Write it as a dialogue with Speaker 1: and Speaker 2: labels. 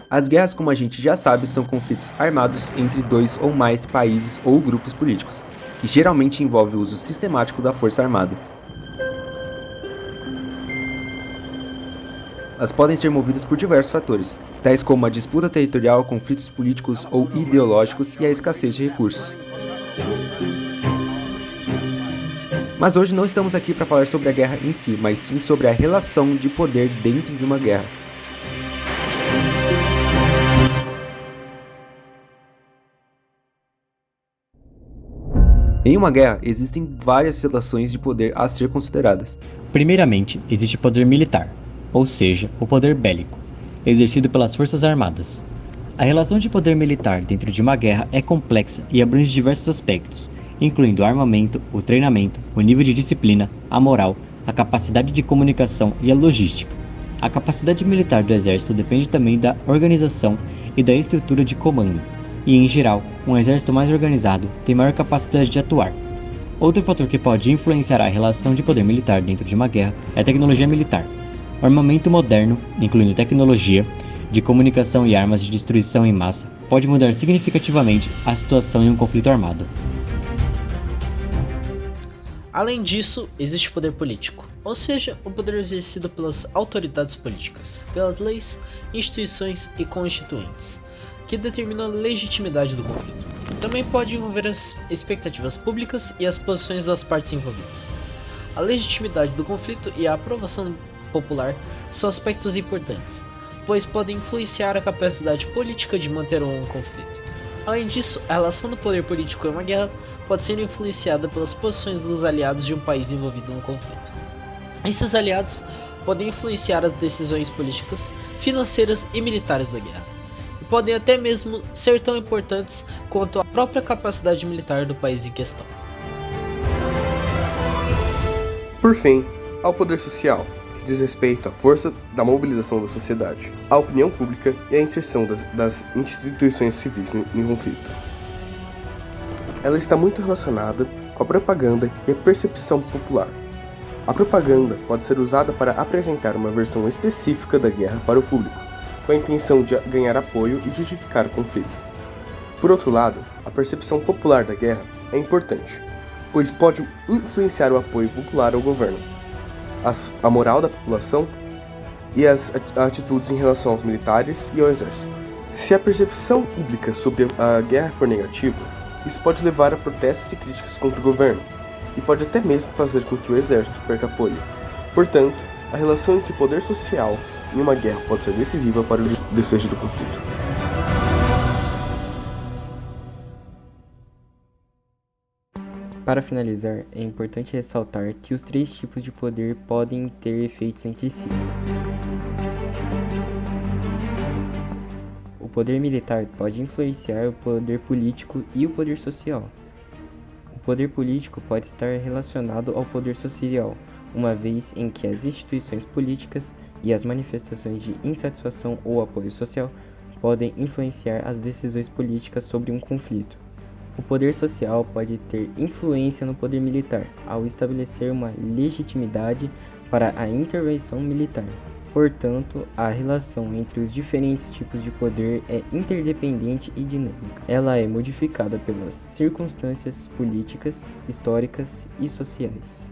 Speaker 1: As guerras, como a gente já sabe, são conflitos armados entre dois ou mais países ou grupos políticos, que geralmente envolve o uso sistemático da força armada. Elas podem ser movidas por diversos fatores, tais como a disputa territorial, conflitos políticos ou ideológicos e a escassez de recursos. Mas hoje não estamos aqui para falar sobre a guerra em si, mas sim sobre a relação de poder dentro de uma guerra. Em uma guerra, existem várias relações de poder a ser consideradas.
Speaker 2: Primeiramente, existe o poder militar, ou seja, o poder bélico, exercido pelas forças armadas. A relação de poder militar dentro de uma guerra é complexa e abrange diversos aspectos, incluindo o armamento, o treinamento, o nível de disciplina, a moral, a capacidade de comunicação e a logística. A capacidade militar do exército depende também da organização e da estrutura de comando, e em geral, um exército mais organizado tem maior capacidade de atuar. Outro fator que pode influenciar a relação de poder militar dentro de uma guerra é a tecnologia militar. O armamento moderno, incluindo tecnologia de comunicação e armas de destruição em massa, pode mudar significativamente a situação em um conflito armado.
Speaker 3: Além disso, existe o poder político, ou seja, o poder exercido pelas autoridades políticas, pelas leis, instituições e constituintes, que determinam a legitimidade do conflito. Também pode envolver as expectativas públicas e as posições das partes envolvidas. A legitimidade do conflito e a aprovação popular são aspectos importantes, pois podem influenciar a capacidade política de manter um conflito. Além disso, a relação do poder político em uma guerra pode ser influenciada pelas posições dos aliados de um país envolvido no conflito. Esses aliados podem influenciar as decisões políticas, financeiras e militares da guerra, e podem até mesmo ser tão importantes quanto a própria capacidade militar do país em questão.
Speaker 4: Por fim, há o poder social, que diz respeito à força da mobilização da sociedade, à opinião pública e à inserção das instituições civis em conflito. Ela está muito relacionada com a propaganda e a percepção popular. A propaganda pode ser usada para apresentar uma versão específica da guerra para o público, com a intenção de ganhar apoio e justificar o conflito. Por outro lado, a percepção popular da guerra é importante, pois pode influenciar o apoio popular ao governo, a moral da população e as atitudes em relação aos militares e ao exército. Se a percepção pública sobre a guerra for negativa, isso pode levar a protestos e críticas contra o governo, e pode até mesmo fazer com que o exército perca apoio. Portanto, a relação entre o poder social e uma guerra pode ser decisiva para o desfecho do conflito.
Speaker 5: Para finalizar, é importante ressaltar que os três tipos de poder podem ter efeitos entre si. O poder militar pode influenciar o poder político e o poder social. O poder político pode estar relacionado ao poder social, uma vez em que as instituições políticas e as manifestações de insatisfação ou apoio social podem influenciar as decisões políticas sobre um conflito. O poder social pode ter influência no poder militar, ao estabelecer uma legitimidade para a intervenção militar. Portanto, a relação entre os diferentes tipos de poder é interdependente e dinâmica. Ela é modificada pelas circunstâncias políticas, históricas e sociais.